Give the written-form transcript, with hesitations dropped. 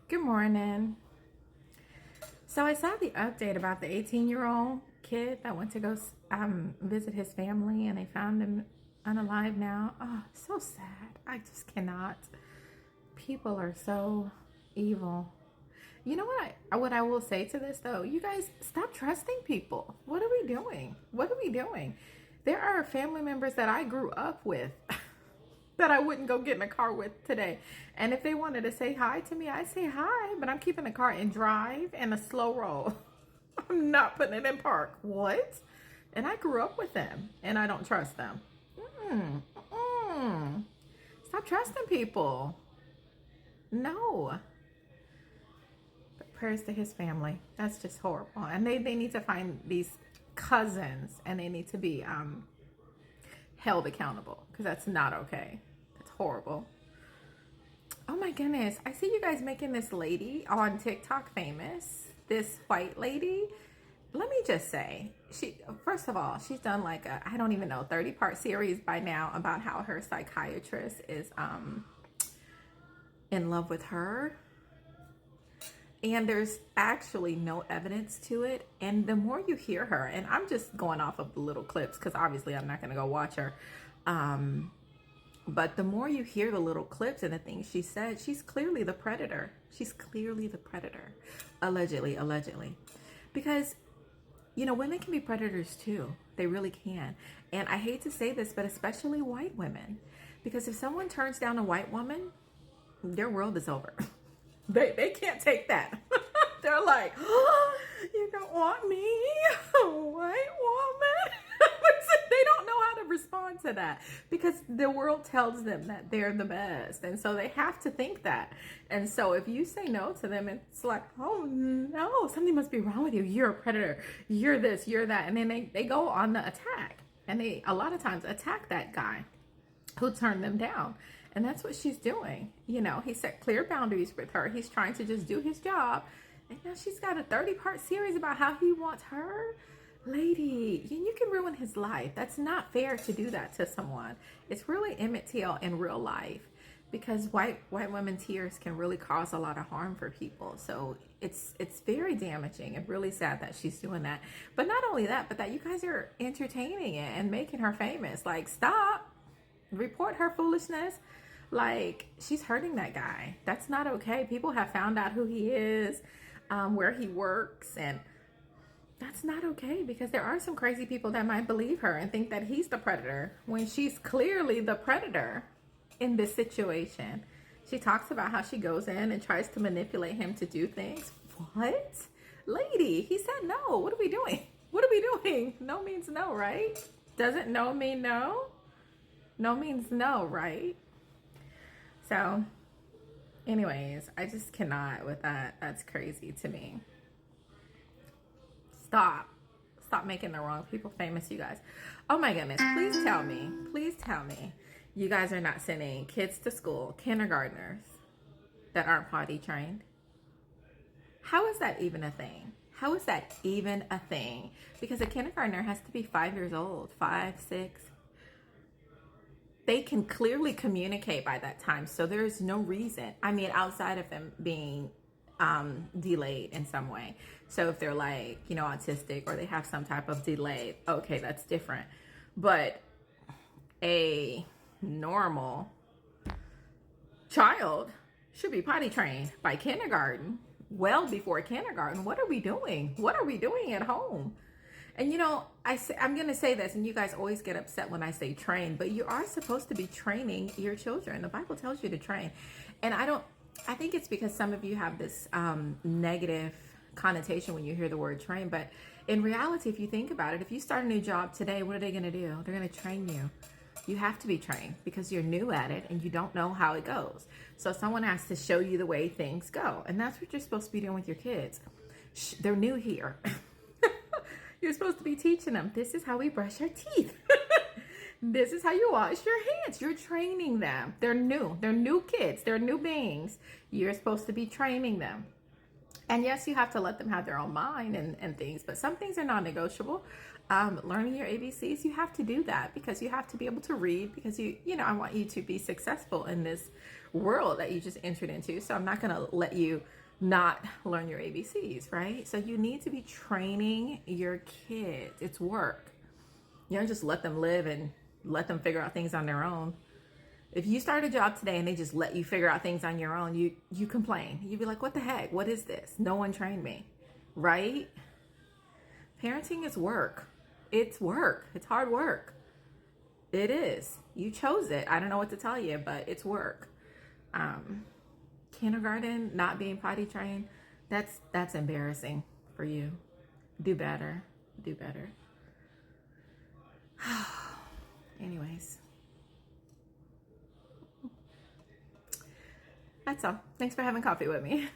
Good morning. So I saw the update about the 18-year-old kid that went to go visit his family and they found him unalive now. Oh, so sad. I just cannot. People are so evil. You know what I will say to this though? You guys stop trusting people. What are we doing? What are we doing? There are family members that I grew up with that I wouldn't go get in a car with today. And if they wanted to say hi to me, I'd say hi, but I'm keeping the car in drive and a slow roll. I'm not putting it in park. What? And I grew up with them and I don't trust them. Stop trusting people. No. But prayers to his family. That's just horrible. And they need to find these cousins and they need to be held accountable because that's not okay. That's horrible. Oh my goodness. I see you guys making this lady on TikTok famous. This white lady. Let me just say, first of all, she's done like a, I don't even know, 30-part series by now about how her psychiatrist is in love with her. And there's actually no evidence to it. And the more you hear her, and I'm just going off of the little clips because obviously I'm not going to go watch her. But the more you hear the little clips and the things she said, she's clearly the predator. She's clearly the predator. Allegedly. Because, you know, women can be predators too. They really can. And I hate to say this, but especially white women. Because if someone turns down a white woman, their world is over. They can't take that. They're like, oh, you don't want me, a white woman? They don't know how to respond to that because the world tells them that they're the best. And so they have to think that. And so if you say no to them, it's like, oh no, something must be wrong with you. You're a predator. You're this, you're that. And then they go on the attack. And they, a lot of times, attack that guy who turned them down. And that's what she's doing. You know, he set clear boundaries with her. He's trying to just do his job. And now she's got a 30-part series about how he wants her. Lady, you can ruin his life. That's not fair to do that to someone. It's really Emmett Till in real life because white women tears can really cause a lot of harm for people. So it's very damaging and really sad that she's doing that. But not only that, but that you guys are entertaining it and making her famous. Like, stop. Report her foolishness. Like, she's hurting that guy. That's not okay. People have found out who he is, where he works, and that's not okay because there are some crazy people that might believe her and think that he's the predator when she's clearly the predator in this situation. She talks about how she goes in and tries to manipulate him to do things. What? Lady, he said no. What are we doing? What are we doing? No means no, right? Doesn't no mean no? No means no, right? So, anyways, I just cannot with that. That's crazy to me. Stop making the wrong people famous, you guys. Oh my goodness, please tell me you guys are not sending kids to school, kindergartners that aren't potty trained. How is that even a thing? How is that even a thing? Because a kindergartner has to be 5 years old, 5, 6. They can clearly communicate by that time. So there's no reason, I mean, outside of them being delayed in some way. So if they're like, you know, autistic or they have some type of delay, okay, that's different. But a normal child should be potty trained by kindergarten, well before kindergarten. What are we doing? What are we doing at home? And you know, I'm going to say this, and you guys always get upset when I say train, but you are supposed to be training your children. The Bible tells you to train. And I think it's because some of you have this negative connotation when you hear the word train. But in reality, if you think about it, if you start a new job today, what are they going to do? They're going to train you. You have to be trained because you're new at it and you don't know how it goes. So someone has to show you the way things go. And that's what you're supposed to be doing with your kids. They're new here. You're supposed to be teaching them, this is how we brush our teeth. This is how you wash your hands. You're training them. They're new. They're new kids. They're new beings. You're supposed to be training them. And yes, you have to let them have their own mind and things, but some things are non-negotiable. Learning your ABCs, you have to do that because you have to be able to read because I want you to be successful in this world that you just entered into. So I'm not going to let you not learn your ABCs, right? So you need to be training your kids. It's work. You don't just let them live and let them figure out things on their own. If you start a job today and they just let you figure out things on your own, you complain. You'd be like, what the heck? What is this? No one trained me, right? Parenting is work. It's work. It's hard work. It is. You chose it. I don't know what to tell you, but it's work. Kindergarten, not being potty trained, that's embarrassing for you. Do better. Do better. Anyways. That's all. Thanks for having coffee with me.